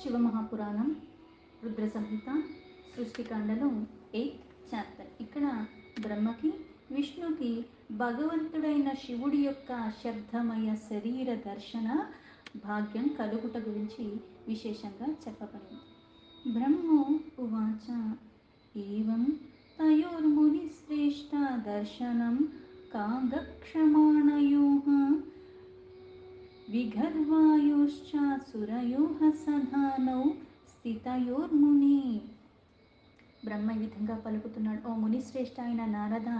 శివమహాపురాణం రుద్ర సంహిత సృష్టికాండలో 8th chapter. ఇక్కడ బ్రహ్మకి విష్ణుకి భగవంతుడైన శివుడి యొక్క శబ్దమయ శరీర దర్శన భాగ్యం కలుగుట గురించి విశేషంగా చెప్పబడింది. బ్రహ్మో ఉవాచ ఏవం తయోర్ముని శ్రేష్ట దర్శనం కాంగక్షమాణయోః విగర్వాయోశ్చాసురయోః సధానౌ స్థితయోర్ముని. బ్రహ్మ ఈ విధంగా పలుకుతున్నాడు: ఓ ముని శ్రేష్ఠ అయిన నారద,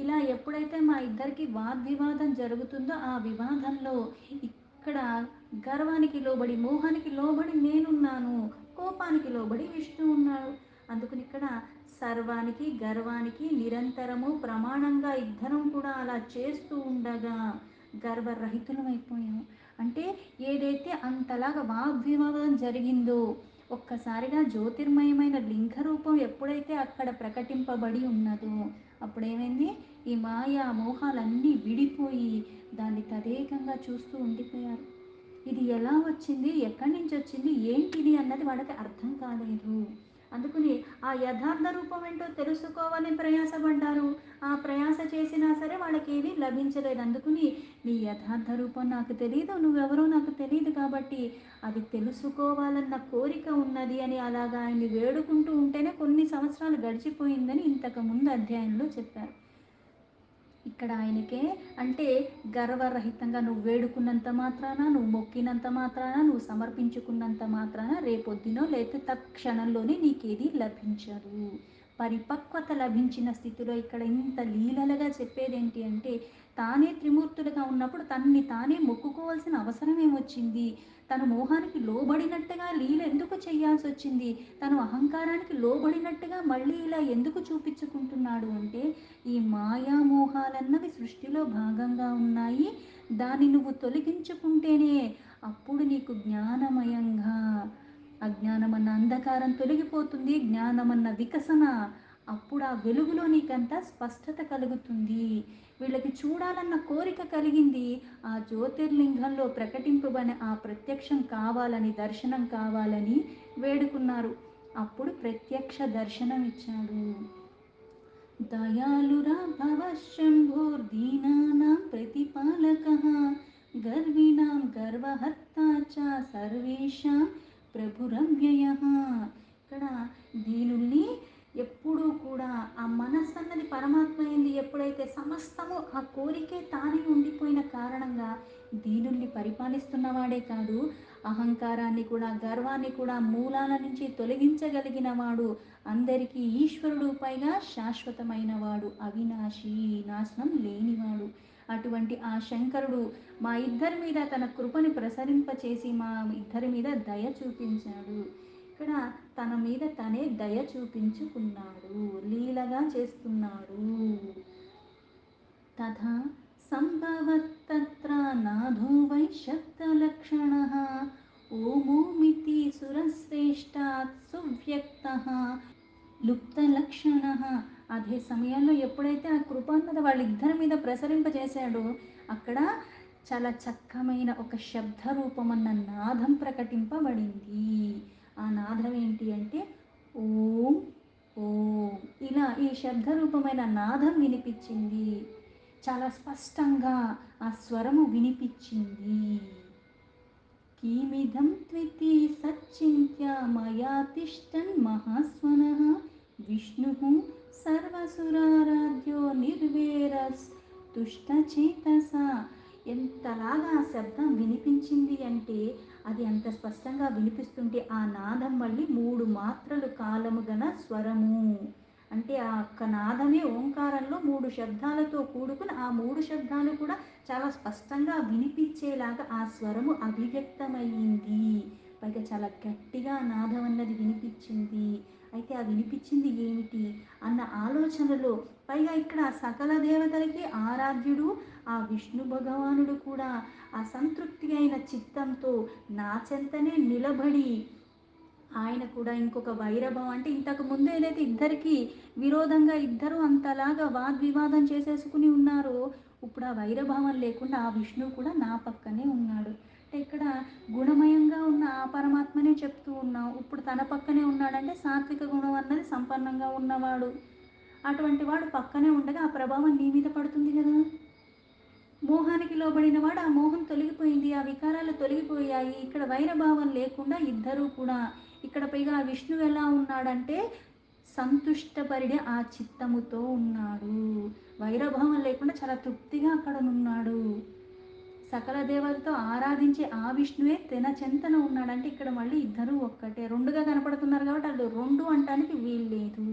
ఇలా ఎప్పుడైతే మా ఇద్దరికి వాగ్వివాదం జరుగుతుందో ఆ వివాదంలో ఇక్కడ గర్వానికి లోబడి మోహానికి లోబడి నేనున్నాను, కోపానికి లోబడి విష్ణు ఉన్నాడు. అందుకని ఇక్కడ సర్వానికి గర్వానికి నిరంతరము ప్రమాణంగా ఇద్దరం కూడా అలా చేస్తూ ఉండగా గర్వరహితులం అయిపోయాము. అంటే ఏదైతే అంతలాగా వాగ్వివాదం జరిగిందో ఒక్కసారిగా జ్యోతిర్మయమైన లింగ రూపం ఎప్పుడైతే అక్కడ ప్రకటింపబడి ఉన్నదో అప్పుడేమైంది? ఈ మాయా మోహాలన్నీ విడిపోయి దాన్ని తదేకంగా చూస్తూ ఉండిపోయారు. ఇది ఎలా వచ్చింది, ఎక్కడి నుంచి వచ్చింది, ఏంటిది అన్నది వాళ్ళకి అర్థం కాలేదు. అందుకని ఆ యథార్థ రూపం ఏంటో తెలుసుకోవాలని ప్రయాసపడ్డారు. ఆ ప్రయాస చేసినా సరే వాళ్ళకి ఏమీ లభించలేదు. అందుకని నీ యథార్థ రూపం నాకు తెలియదు, నువ్వెవరో నాకు తెలియదు, కాబట్టి అది తెలుసుకోవాలన్న కోరిక ఉన్నది అని అలాగా ఆయన్ని వేడుకుంటూ ఉంటేనే కొన్ని సంవత్సరాలు గడిచిపోయిందని ఇంతకు ముందు అధ్యాయంలో చెప్పారు. ఇక్కడ ఆయనకే అంటే గర్వరహితంగా నువ్వు వేడుకున్నంత మాత్రాన, నువ్వు మొక్కినంత మాత్రాన, నువ్వు సమర్పించుకున్నంత మాత్రాన రేపొద్దునో లేకపోతే తత్క్షణంలోనే నీకేది లభించదు. పరిపక్వత లభించిన స్థితిలో ఇక్కడ ఇంత లీలలుగా చెప్పేది ఏంటి అంటే, తానే త్రిమూర్తులుగా ఉన్నప్పుడు తనని తానే మొక్కుకోవాల్సిన అవసరం ఏమొచ్చింది? తను మోహానికి లోబడినట్టుగా లీల ఎందుకు చేయాల్సి వచ్చింది? తను అహంకారానికి లోబడినట్టుగా మళ్ళీ ఇలా ఎందుకు చూపించుకుంటున్నాడు అంటే, ఈ మాయామోహాలన్నవి సృష్టిలో భాగంగా ఉన్నాయి. దాన్ని నువ్వు తొలగించుకుంటేనే అప్పుడు నీకు జ్ఞానమయంగా, అజ్ఞానమన్న అంధకారం తొలగిపోతుంది, జ్ఞానమన్న వికసన, అప్పుడు ఆ వెలుగులో నీకంత స్పష్టత కలుగుతుంది. వీళ్ళకి చూడాలన్న కోరిక కలిగింది. ఆ జ్యోతిర్లింగంలో ప్రకటింపబడిన ఆ ప్రత్యక్షం కావాలని, దర్శనం కావాలని వేడుకున్నారు. అప్పుడు ప్రత్యక్ష దర్శనం ఇచ్చాడు. దయాళురా భవశంభోర్దీనానాం ప్రతిపాలకః గర్విణాం గర్వహర్తా చ సర్వేషాం ప్రభురవ్యయః. ఇక్కడ దీనుల్ని ఎప్పుడూ కూడా ఆ మనస్సు అన్నది పరమాత్మ అయింది. ఎప్పుడైతే సమస్తము ఆ కోరికే తానే ఉండిపోయిన కారణంగా దీనుల్ని పరిపాలిస్తున్నవాడే కాదు, అహంకారాన్ని కూడా గర్వాన్ని కూడా మూలాల నుంచి తొలగించగలిగిన వాడు, అందరికీ ఈశ్వరుడు, పైగా శాశ్వతమైన వాడు, అవినాశి, నాశనం లేనివాడు. అటువంటి ఆ శంకరుడు మా ఇద్దరి మీద తన కృపని ప్రసరింపచేసి మా ఇద్దరి మీద దయ చూపించాడు. ఇక్కడ తన మీద తనే దయ చూపించుకున్నాడు, లీలగా చేస్తున్నాడు. తథా సంభవత్తత్ర నాథో వై శబ్దలక్షణః ఓమోమితి సురశ్రేష్టాత్ సువ్యక్తః లుప్తలక్షణః. అదే సమయంలో ఎప్పుడైతే ఆ కృపాన్నద వాళ్ళిద్దరి మీద ప్రసరింపజేశాడో అక్కడ చాలా చక్కమైన ఒక శబ్ద రూపమన్న నాదం ప్రకటింపబడింది. ఆ నాదం ఏంటి అంటే ఓం ఓం. ఇలా ఈ శబ్ద రూపమైన నాదం వినిపించింది. చాలా స్పష్టంగా ఆ స్వరము వినిపించింది. కిమిదం త్వితి సచ్చింత్య మయా తిష్టన్ మహాస్వనః విష్ణుః సర్వసురారాధ్యో నిర్వేరస్ తుష్టచేతస. ఎంతలాగా ఆ శబ్దం వినిపించింది అంటే, అది అంత స్పష్టంగా వినిపిస్తుంటే ఆ నాదం మళ్ళీ 3 మాత్రలు కాలము గల స్వరము. అంటే ఆ ఒక్క నాదమే ఓంకారంలో 3 శబ్దాలతో కూడుకుని ఆ 3 శబ్దాలు కూడా చాలా స్పష్టంగా వినిపించేలాగా ఆ స్వరము అభివ్యక్తమయ్యింది. పైగా చాలా గట్టిగా నాదం అన్నది వినిపించింది. అయితే ఆ వినిపించింది ఏమిటి అన్న ఆలోచనలో, పైగా ఇక్కడ సకల దేవతలకి ఆరాధ్యుడు ఆ విష్ణు భగవానుడు కూడా ఆ సంతృప్తి అయిన చిత్తంతో నా చెంతనే నిలబడి, ఆయన కూడా ఇంకొక వైరభం అంటే ఇంతకు ముందు ఏదైతే ఇద్దరికి విరోధంగా ఇద్దరు అంతలాగా వాగ్వివాదం చేసేసుకుని ఉన్నారో, ఇప్పుడు ఆ వైరభావం లేకుండా ఆ విష్ణువు కూడా నా పక్కనే ఉన్నాడు. అంటే అంటే ఇక్కడ గుణమయంగా ఉన్న ఆ పరమాత్మనే చెప్తూ ఉన్నాం. ఇప్పుడు తన పక్కనే ఉన్నాడంటే సాత్విక గుణం అన్నది సంపన్నంగా ఉన్నవాడు. అటువంటి వాడు పక్కనే ఉండగా ఆ ప్రభావం నీ మీద పడుతుంది కదా. మోహానికి లోబడిన వాడు ఆ మోహం తొలగిపోయింది, ఆ వికారాలు తొలగిపోయాయి. ఇక్కడ వైరభావం లేకుండా ఇద్దరూ కూడా ఇక్కడ పైగా విష్ణువు ఎలా ఉన్నాడంటే సంతుష్టపరిడే ఆ చిత్తముతో ఉన్నాడు. వైరభావం లేకుండా చాలా తృప్తిగా అక్కడ ఉన్నాడు. సకల దేవతలతో ఆరాధించే ఆ విష్ణువే తెన చెంతన ఉన్నాడంటే ఇక్కడ మళ్ళీ ఇద్దరూ ఒక్కటే రెండుగా కనపడుతున్నారు కాబట్టి అది రెండు అంటానికి వీల్లేదు.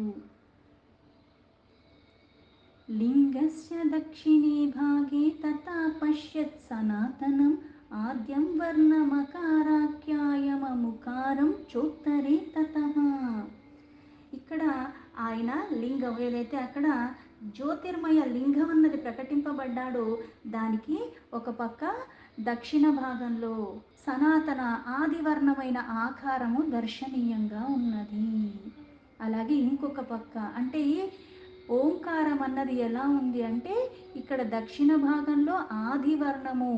లింగస్య దక్షిణే భాగే తథా పశ్యత్ సనాతనం ఆద్యం వర్ణమకారాఖ్యాయమముకారం చోత్తరే తతః. ఇక్కడ ఆయన లింగం ఏదైతే అక్కడ జ్యోతిర్మయ లింగం అన్నది ప్రకటింపబడ్డాడో దానికి ఒక పక్క దక్షిణ భాగంలో సనాతన ఆదివర్ణమైన ఆకారము దర్శనీయంగా ఉన్నది. అలాగే ఇంకొక పక్క అంటే ఈ ఓంకారం అన్నది ఎలా ఉంది అంటే ఇక్కడ దక్షిణ భాగంలో ఆది వర్ణము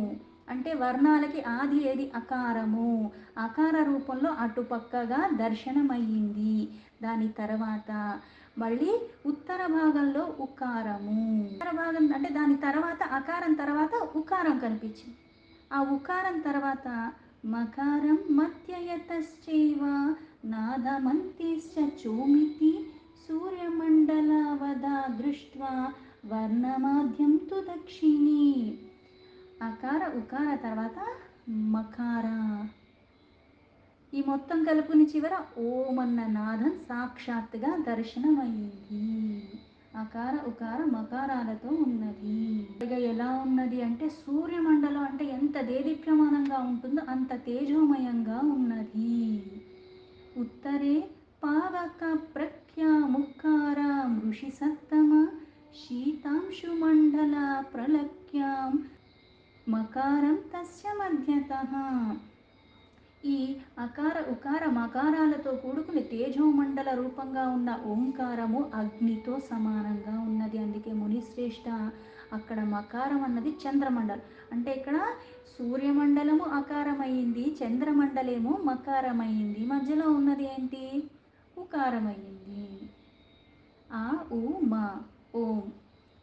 అంటే వర్ణాలకి ఆది ఏది అకారము, అకార రూపంలో అటుపక్కగా దర్శనమయ్యింది. దాని తర్వాత మళ్ళీ ఉత్తర భాగంలో ఉకారము, ఉత్తర భాగం అంటే దాని తర్వాత అకారం తర్వాత ఉకారం కనిపించింది. ఆ ఉకారం తర్వాత మకారం మధ్యయతశ్చైవ నాదమంతిశ్చ చోమితి సూర్యమండలావదా దృష్ట్వా వర్ణమాద్యం తు దక్షిణి. అకార ఉకార తర్వాత మకార, ఈ మొత్తం కలుపుని చివర ఓం అన్న నాదం సాక్షాత్తుగా దర్శనమయ్యింది. అకార ఉకార మకారాలతో ఉన్నది. ఇక ఎలా ఉన్నది అంటే సూర్యమండలం అంటే ఎంత దేదీప్యమానంగా ఉంటుందో అంత తేజోమయంగా ఉన్నది. ఉత్తరే పావక ప్రఖ్యాముఖార ఋషి సత్తమ శీతాంశుమండల ప్రలక్ష్యాం మకారం తస్య మధ్యతః. ఈ అకార ఉకార మకారాలతో కూడుకుని తేజోమండల రూపంగా ఉన్న ఓంకారము అగ్నితో సమానంగా ఉన్నది. అందుకే మునిశ్రేష్ఠ అక్కడ మకారం అన్నది చంద్రమండలం అంటే ఇక్కడ సూర్యమండలము అకారమయ్యింది, చంద్రమండలేమో మకారమయ్యింది, మధ్యలో ఉన్నది ఏంటి ఉకారమయ్యింది. ఆ ఉ మా ఓం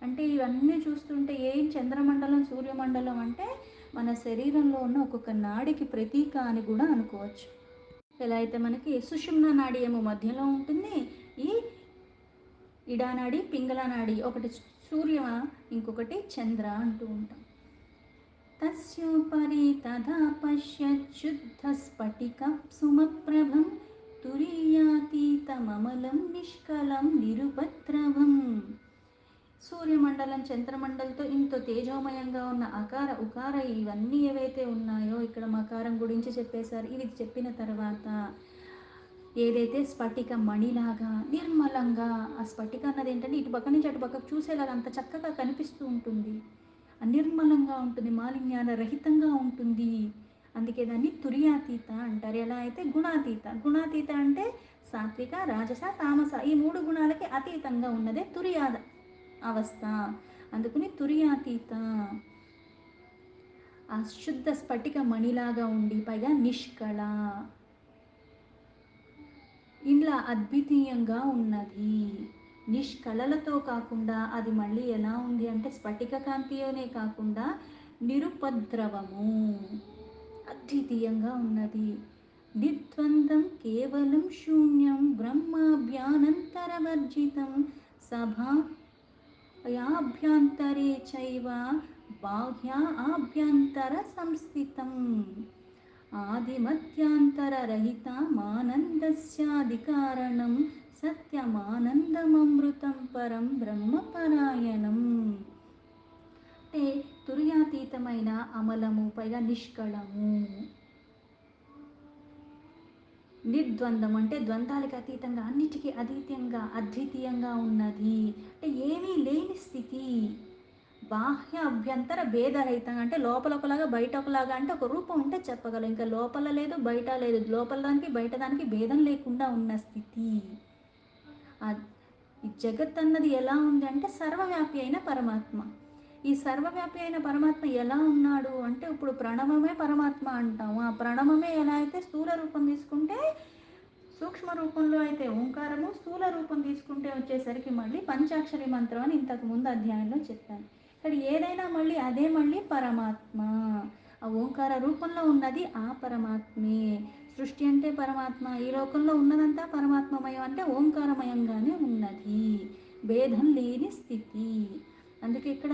అంటే ఇవన్నీ చూస్తుంటే ఏం చంద్రమండలం సూర్యమండలం అంటే మన శరీరంలో ఉన్న ఒక్కొక్క నాడికి ప్రతీక అని కూడా అనుకోవచ్చు. ఎలా అయితే మనకి సుషుమ్న నాడి ఏమో మధ్యలో ఉంటుంది, ఈ ఇడానాడి పింగళ నాడి ఒకటి సూర్య ఇంకొకటి చంద్ర అంటూ ఉంటాం. తస్యోపరి తదా పశ్యచ్యుద్ధ స్ఫటిక సుమప్రభం తురీయాతీతమమలం నిష్కలం నిరుపద్రవం. సూర్యమండలం చంద్రమండలంతో ఇంత తేజోమయంగా ఉన్న అకార ఉకార ఇవన్నీ ఏవైతే ఉన్నాయో ఇక్కడ మకారం గురించి చెప్పేశారు. ఇవి చెప్పిన తర్వాత ఏదైతే స్ఫటిక మణిలాగా నిర్మలంగా, ఆ స్ఫటిక అన్నది ఏంటంటే ఇటు పక్క నుంచి అటు పక్కకు చూసేలాగా అంత చక్కగా కనిపిస్తూ ఉంటుంది, నిర్మలంగా ఉంటుంది, మాలిన్యాల రహితంగా ఉంటుంది. అందుకే దాన్ని తుర్యాతీత అంటారు. ఎలా అయితే గుణాతీత, గుణాతీత అంటే సాత్విక రాజస తామస ఈ మూడు గుణాలకి అతీతంగా ఉన్నదే తుర్యాద అవస్థ. అందుకని తుర్యాతీత, ఆ శుద్ధ స్ఫటిక మణిలాగా ఉండి పైగా నిష్కళ, ఇలా అద్వితీయంగా ఉన్నది. నిష్కళలతో కాకుండా అది మళ్ళీ ఎలా ఉంది అంటే స్ఫటిక కాంతియోనే కాకుండా నిరుపద్రవము, అద్వితీయంగా ఉన్నది. నిర్ద్వంద్వం కేవలం శూన్యం బ్రహ్మాభ్యానంతరవర్జితం సభాయాభ్యంతరే చైవ బాహ్య ఆభ్యంతర సంస్థితం ఆదిమధ్యాంతరరహితమానందస్యాధికారణం సత్యమానందమమృతం పరం బ్రహ్మపరాయణం. అంటే తుర్యాతీతమైన అమలము పైగా నిష్కళము, నిర్ద్వంద్వం అంటే ద్వంద్వాలకు అతీతంగా అన్నిటికీ అతీతంగా అద్వితీయంగా ఉన్నది అంటే ఏమీ లేని స్థితి. బాహ్య అభ్యంతర భేదరహితంగా అంటే లోపల ఒకలాగా బయట ఒకలాగా అంటే ఒక రూపం ఉంటే చెప్పగలం, ఇంకా లోపల లేదు బయట లేదు, లోపల దానికి బయట దానికి భేదం లేకుండా ఉన్న స్థితి. ఈ జగత్ అన్నది ఎలా ఉంది అంటే సర్వవ్యాపి అయిన పరమాత్మ. ఈ సర్వవ్యాపి అయిన పరమాత్మ ఎలా ఉన్నాడు అంటే, ఇప్పుడు ప్రణవమే పరమాత్మ అంటాము. ఆ ప్రణవమే ఎలా అయితే స్థూల రూపం తీసుకుంటే సూక్ష్మ రూపంలో అయితే ఓంకారము, స్థూల రూపం తీసుకుంటే వచ్చేసరికి మళ్ళీ పంచాక్షరి మంత్రం అని ఇంతకు ముందు అధ్యాయంలో చెప్పాను. ఇక్కడ ఏదైనా మళ్ళీ అదే మళ్ళీ పరమాత్మ. ఆ ఓంకార రూపంలో ఉన్నది ఆ పరమాత్మే. సృష్టి అంటే పరమాత్మ, ఈ లోకంలో ఉన్నదంతా పరమాత్మమయం అంటే ఓంకారమయంగానే ఉన్నది. భేదం లేని స్థితి. అందుకే ఇక్కడ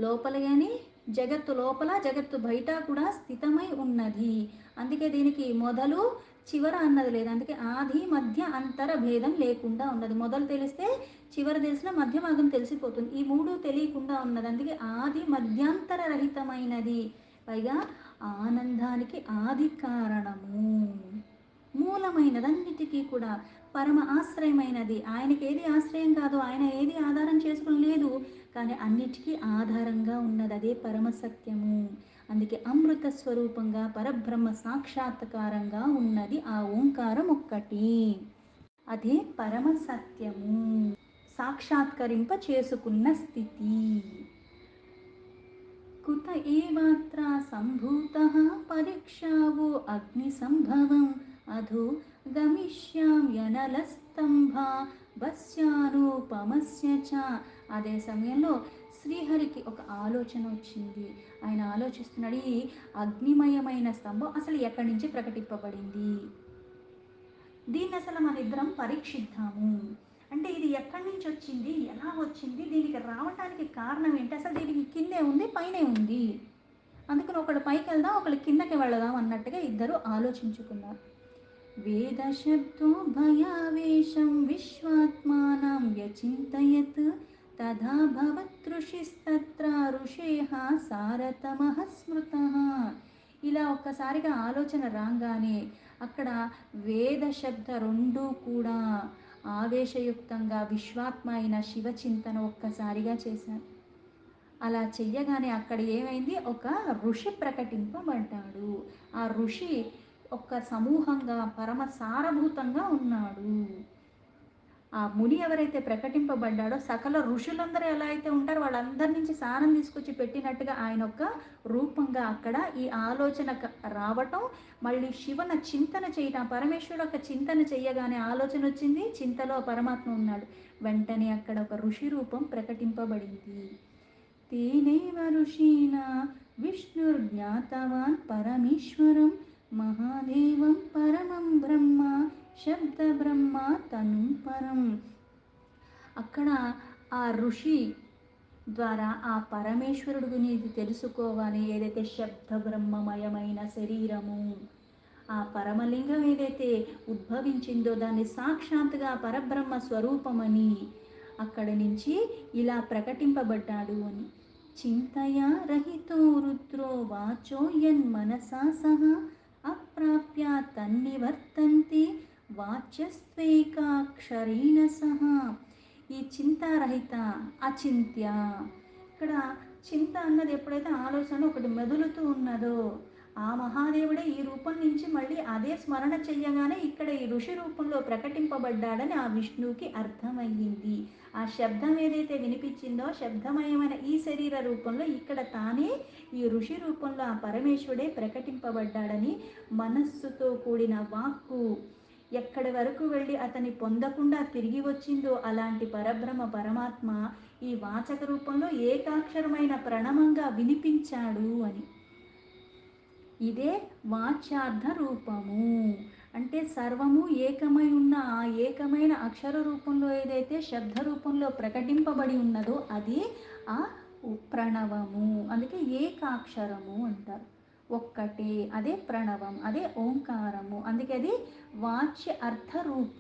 లోపల అని జగత్తు లోపల జగత్తు బయట కూడా స్థితమై ఉన్నది. అందుకే దీనికి మొదలు చివర అన్నది లేదు. అందుకే ఆది మధ్య అంతర భేదం లేకుండా ఉన్నది. మొదలు తెలిస్తే చివర తెలిసిన మధ్య భాగం తెలిసిపోతుంది. ఈ మూడు తెలియకుండా ఉన్నది. అందుకే ఆది మధ్యాంతర రహితమైనది. పైగా ఆనందానికి ఆది కారణము, మూలమైనది, అన్నిటికీ కూడా పరమ ఆశ్రయమైనది. ఆయనకి ఏది ఆశ్రయం కాదు, ఆయన ఏది ఆధారం చేసుకుని లేదు, కానీ అన్నిటికీ ఆధారంగా ఉన్నది. అదే పరమ సత్యము. అందుకే అమృత స్వరూపంగా పరబ్రహ్మ సాక్షాత్కారంగా ఉన్నది ఆ ఓంకారం ఒక్కటి. అదే పరమ సత్యము, సాక్షాత్కరింప చేసుకున్న స్థితి. కుత ఏవాత్ర సంభూతః పరీక్షావో అగ్ని సంభవం అధో గమిష్యామ్యనలస్తంభ భస్యానుపమస్య చ. అదే సమయంలో శ్రీహరికి ఒక ఆలోచన వచ్చింది. ఆయన ఆలోచిస్తున్నాడు, ఈ అగ్నిమయమైన స్తంభం అసలు ఎక్కడి నుంచి ప్రకటింపబడింది, దీన్ని అసలు మన ఇద్దరం పరీక్షిద్దాము. అంటే ఇది ఎక్కడి నుంచి వచ్చింది, ఎలా వచ్చింది, దీనికి రావటానికి కారణం ఏంటి, అసలు దీనికి కిందే ఉంది పైనే ఉంది, అందుకని ఒకళ్ళు పైకి వెళ్దాం ఒకళ్ళు కిందకి వెళదాం అన్నట్టుగా ఇద్దరు ఆలోచించుకున్నారు. వేద శబ్దో భయావేశం విశ్వాత్మానం వ్యచింతయత్ తథా భవతృషిస్తత్ర ఋషేః సారతమః స్మృతః. ఇలా ఒక్కసారిగా ఆలోచన రాగానే అక్కడ వేద శబ్ద రెండూ కూడా ఆవేశయుక్తంగా విశ్వాత్మ అయిన శివచింతన ఒక్కసారిగా చేశారు. అలా చెయ్యగానే అక్కడ ఏమైంది, ఒక ఋషి ప్రకటింపబడ్డాడు. ఆ ఋషి ఒక సమూహంగా పరమ సారభూతంగా ఉన్నాడు. ఆ ముని ఎవరైతే ప్రకటింపబడ్డాడో సకల ఋషులందరూ ఎలా అయితే ఉంటారో వాళ్ళందరి నుంచి సారం తీసుకొచ్చి పెట్టినట్టుగా ఆయన ఒక రూపంగా అక్కడ ఈ ఆలోచన రావటం, మళ్ళీ శివన చింతన చేయటం, పరమేశ్వరుడు ఒక చింతన చెయ్యగానే ఆలోచన వచ్చింది, చింతలో పరమాత్మ ఉన్నాడు. వెంటనే అక్కడ ఒక ఋషి రూపం ప్రకటింపబడింది. తేనైవ ఋషీనా విష్ణుర్జ్ఞాతవాన్ పరమేశ్వరం మహాదేవం పరమం బ్రహ్మ శబ్ద బ్రహ్మ తనుం పరం. అక్కడ ఆ ఋషి ద్వారా ఆ పరమేశ్వరుడు గురించి తెలుసుకోవాలి. ఏదైతే శబ్ద బ్రహ్మమయమైన శరీరము, ఆ పరమలింగం ఏదైతే ఉద్భవించిందో దాన్ని సాక్షాత్తుగా పరబ్రహ్మ స్వరూపమని అక్కడి నుంచి ఇలా ప్రకటింపబడ్డాడు అని. చింతయా రహితో రుద్రో వాచో యన్మనసా సహ అప్రాప్య తన్నివర్తంతి వాచ్యస్త్వేకాక్షరేణ సహ. ఈ చింతారహిత అచింత్య, ఇక్కడ చింత అన్నది ఎప్పుడైతే ఆలోచన ఒకటి మెదులుతూ ఉన్నదో ఆ మహాదేవుడే ఈ రూపం నుంచి మళ్ళీ అదే స్మరణ చెయ్యగానే ఇక్కడ ఈ ఋషి రూపంలో ప్రకటింపబడ్డాడని ఆ విష్ణువుకి అర్థమయ్యింది. ఆ శబ్దం ఏదైతే వినిపించిందో శబ్దమయమైన ఈ శరీర రూపంలో ఇక్కడ తానే ఈ ఋషి రూపంలో ఆ పరమేశ్వరుడే ప్రకటింపబడ్డాడని, మనస్సుతో కూడిన వాక్కు ఎక్కడి వరకు వెళ్ళి అతని పొందకుండా తిరిగి వచ్చిందో అలాంటి పరబ్రహ్మ పరమాత్మ ఈ వాచక రూపంలో ఏకాక్షరమైన ప్రణమంగా వినిపించాడు అని. ఇదే వాచ్యార్థ రూపము. అంటే సర్వము ఏకమై ఉన్న ఆ ఏకమైన అక్షర రూపంలో ఏదైతే శబ్ద రూపంలో ప్రకటింపబడి ఉన్నదో అది ఆ ప్రణవము. అందుకే ఏకాక్షరము అంటారు. ఒక్కటే, అదే ప్రణవం, అదే ఓంకారము. అందుకే అది వాచ్య అర్థ రూప,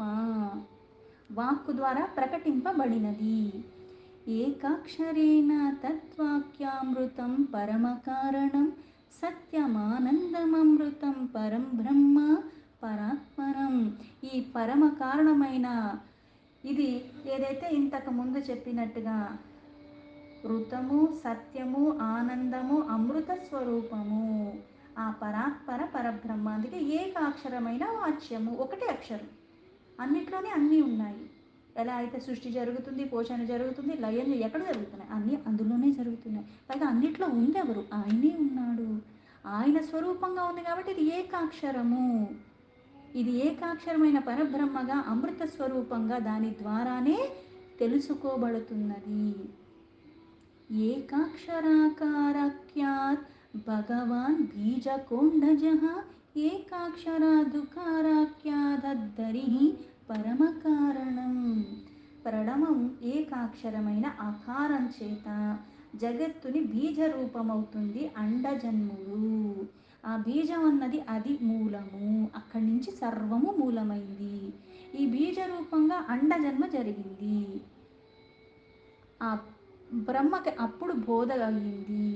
వాక్కు ద్వారా ప్రకటింపబడినది. ఏకాక్షరేణ తద్వాక్యామృతం పరమకారణం సత్యమానందమమృతం పరం బ్రహ్మ పరాత్పరం. ఈ పరమ కారణమైన ఇది ఏదైతే ఇంతకు ముందు చెప్పినట్టుగా ఋతము, సత్యము, ఆనందము, అమృత స్వరూపము, ఆ పరాత్పర పరబ్రహ్మ. అందుకే ఏకాక్షరమైన వాచ్యము, ఒకటే అక్షరం, అన్నిట్లోనే అన్నీ ఉన్నాయి. ఎలా అయితే సృష్టి జరుగుతుంది, పోషణ జరుగుతుంది, లయం ఎక్కడ జరుగుతున్నాయి? అన్నీ అందులోనే జరుగుతున్నాయి. పైగా అన్నిట్లో ఉందెవరు? ఆయనే ఉన్నాడు. ఆయన స్వరూపంగా ఉంది కాబట్టి ఇది ఏకాక్షరము. ఇది ఏకాక్షరమైన పరబ్రహ్మగా అమృత స్వరూపంగా దాని ద్వారానే తెలుసుకోబడుతున్నది. ఏకాక్షరాకారాఖ్యాత్ భగవాన్ బీజకోండజః ఏకాక్షరాదుకారాఖ్యాదద్దరి పరమకారణం. ప్రణవం ఏకాక్షరమైన ఆకారం చేత జగత్తుని బీజ రూపమవుతుంది అండజన్ముడు. ఆ బీజం అన్నది అది మూలము, అక్కడి నుంచి సర్వము మూలమైంది. ఈ బీజ రూపంగా అండజన్మ జరిగింది. ఆ బ్రహ్మకి అప్పుడు బోధ అయింది.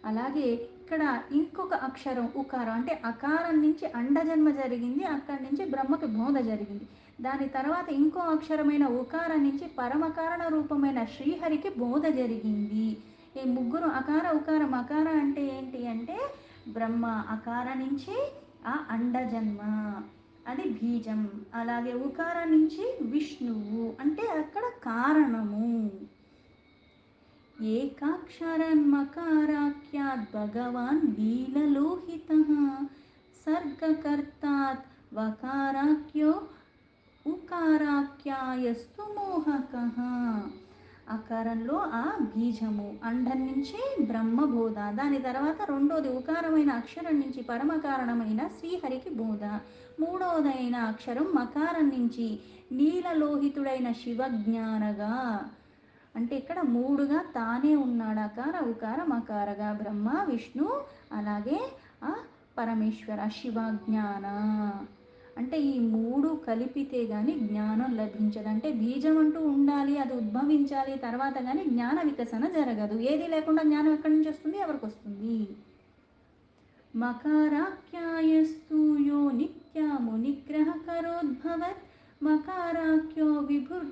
అలాగే ఇక్కడ ఇంకొక అక్షరం ఉకారం, అంటే అకారం నుంచి అండజన్మ జరిగింది, అక్కడి నుంచి బ్రహ్మకి బోధ జరిగింది. దాని తర్వాత ఇంకో అక్షరమైన ఉకారం నుంచి పరమకారణ రూపమైన శ్రీహరికి బోధ జరిగింది. ఈ ముగ్గురు అకార ఉకార మకార అంటే ఏంటి అంటే బ్రహ్మ అకార నుంచి ఆ అండజన్మ, అది బీజం. అలాగే ఉకార నుంచి విష్ణువు అంటే అక్కడ కారణము. ఏకాక్షరన్మకారాఖ్యాత్ భగవాన్ లీలలోహితః సర్గకర్తాత్ వకారాఖ్యో ఉకారాఖ్యాయస్తు మోహకః. అకారంలో ఆ బీజము, అండం నుంచి బ్రహ్మబోధ, దాని తర్వాత రెండోది ఉకారమైన అక్షరం నుంచి పరమకారణమైన శ్రీహరికి బోధ, మూడవదైన అక్షరం మకారం నుంచి నీలలోహితుడైన శివజ్ఞానగా. అంటే ఇక్కడ మూడుగా తానే ఉన్నాడు, అకార ఉకార మకారగా బ్రహ్మ విష్ణు అలాగే ఆ పరమేశ్వర శివజ్ఞాన. అంటే ఈ మూడు కలిపితే కానీ జ్ఞానం లభించదు. అంటే బీజం అంటూ ఉండాలి, అది ఉద్భవించాలి, తర్వాత కానీ జ్ఞాన వికసన జరగదు. ఏది లేకుండా జ్ఞానం ఎక్కడి నుంచి వస్తుంది? ఎవరికి వస్తుంది? మకారాఖ్యాయస్తు యో నిత్యాము నిగ్రహ కరోద్భవత్ మకారాఖ్యో విభుర్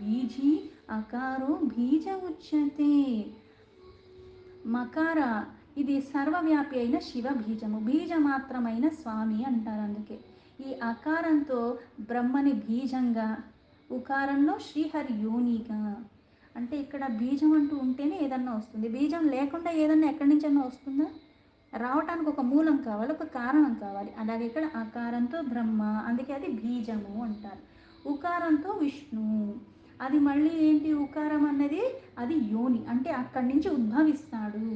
బీజీ అకారో బీజ ఉచ్యతే. మకార ఇది సర్వవ్యాపి అయిన శివ బీజము, బీజమాత్రమైన స్వామి అంటారు. అందుకే ఈ అకారంతో బ్రహ్మని బీజంగా, ఉకారంలో శ్రీహరి యోనిగా. అంటే ఇక్కడ బీజం అంటూ ఉంటేనే ఏదన్నా వస్తుంది, బీజం లేకుండా ఏదన్నా ఎక్కడి నుంచైనా వస్తుందా? రావటానికి ఒక మూలం కావాలి, ఒక కారణం కావాలి. అలాగే ఇక్కడ అకారంతో బ్రహ్మ, అందుకే అది బీజము అంటారు. ఉకారంతో విష్ణు, అది మళ్ళీ ఏంటి? ఉకారం అన్నది అది యోని, అంటే అక్కడి నుంచి ఉద్భవిస్తాడు.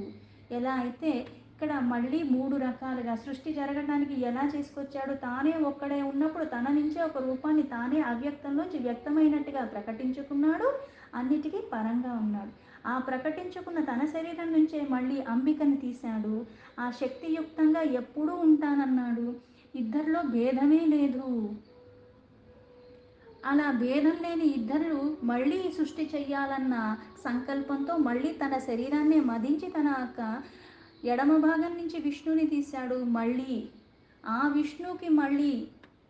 ఎలా అయితే ఇక్కడ మళ్ళీ మూడు రకాలుగా సృష్టి జరగడానికి ఎలా చేసుకొచ్చాడు? తానే ఒక్కడే ఉన్నప్పుడు తన నుంచే ఒక రూపాన్ని తానే అవ్యక్తంలోంచి వ్యక్తమైనట్టుగా ప్రకటించుకున్నాడు, అన్నిటికీ పరంగా ఉన్నాడు. ఆ ప్రకటించుకున్న తన శరీరం నుంచే మళ్ళీ అంబికని తీశాడు, ఆ శక్తియుక్తంగా ఎప్పుడూ ఉంటానన్నాడు. ఇద్దరిలో భేదమే లేదు. అలా భేదం లేని ఇద్దరు మళ్ళీ సృష్టి చెయ్యాలన్న సంకల్పంతో మళ్ళీ తన శరీరాన్ని మదించి తన యొక్క ఎడమ భాగం నుంచి విష్ణుని తీశాడు. మళ్ళీ ఆ విష్ణుకి మళ్ళీ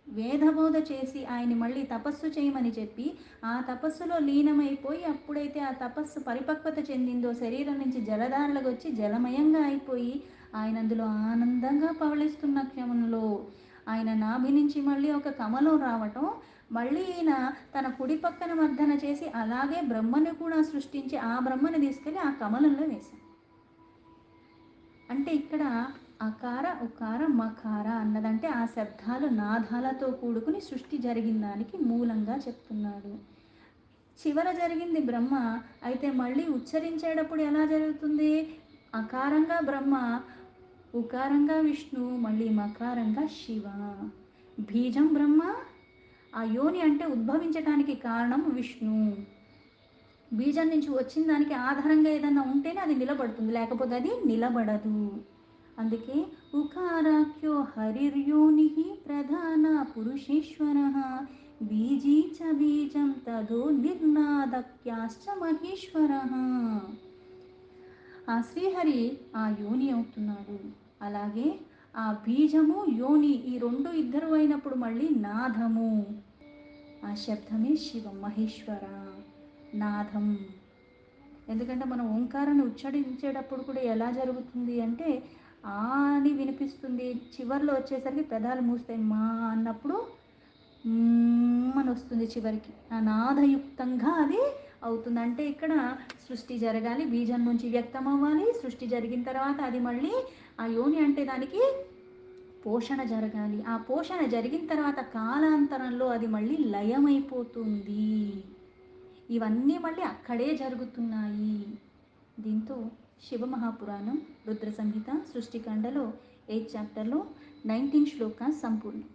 వేదబోధ చేసి ఆయన్ని మళ్ళీ తపస్సు చేయమని చెప్పి ఆ తపస్సులో లీనమైపోయి అప్పుడైతే ఆ తపస్సు పరిపక్వత చెందిందో శరీరం నుంచి జలధారలకు వచ్చి జలమయంగా అయిపోయి ఆయన అందులో ఆనందంగా పవళిస్తున్న క్షమంలో ఆయన నాభి నుంచి మళ్ళీ ఒక కమలం రావటం, మళ్ళీ ఈయన తన కుడి పక్కన మర్దన చేసి అలాగే బ్రహ్మని కూడా సృష్టించి ఆ బ్రహ్మని తీసుకెళ్ళి ఆ కమలంలో వేశాం. అంటే ఇక్కడ అకార ఉకార మకార అన్నదంటే ఆ శబ్దాలు నాదాలతో కూడుకుని సృష్టి జరిగిన దానికి మూలంగా చెప్తున్నాడు. చివర జరిగింది బ్రహ్మ, అయితే మళ్ళీ ఉచ్చరించేటప్పుడు ఎలా జరుగుతుంది? అకారంగా బ్రహ్మ, ఉకారంగా విష్ణు, మళ్ళీ మకారంగా శివ. బీజం బ్రహ్మ, ఆ యోని అంటే ఉద్భవించటానికి కారణం విష్ణు. బీజం నుంచి వచ్చిన దానికి ఆధారంగా ఏదన్నా ఉంటేనే అది నిలబడుతుంది, లేకపోతే అది నిలబడదు. అందుకే ఉకారాఖ్యో హరిర్యోని ప్రధాన పురుషేశ్వర బీజీ చ బీజం తదో నిర్నాదక్యాశ్చ మహేశ్వర. ఆ శ్రీహరి ఆ యోని అవుతున్నాడు. అలాగే ఆ బీజము యోని ఈ రెండు ఇద్దరు అయినప్పుడు మళ్ళీ నాదము, ఆ శబ్దమే శివం మహేశ్వర నాదం. ఎందుకంటే మనం ఓంకారాన్ని ఉచ్చరించేటప్పుడు కూడా ఎలా జరుగుతుంది అంటే ఆ అని వినిపిస్తుంది, చివర్లో వచ్చేసరికి పెదాలు మూస్తాయి, మా అన్నప్పుడు అని వస్తుంది చివరికి. ఆ నాదయుక్తంగా అది అవుతుంది. అంటే ఇక్కడ సృష్టి జరగాలి, బీజం నుంచి వ్యక్తం అవ్వాలి, సృష్టి జరిగిన తర్వాత అది మళ్ళీ ఆ యోని అంటే దానికి పోషణ జరగాలి. ఆ పోషణ జరిగిన తర్వాత కాలాంతరంలో అది మళ్ళీ లయమైపోతుంది. ఇవన్నీ మళ్ళీ అక్కడే జరుగుతున్నాయి. దీంతో శివమహాపురాణం రుద్ర సంహిత సృష్టికాండలో 8 చాప్టర్లో 19 శ్లోక సంపూర్ణం.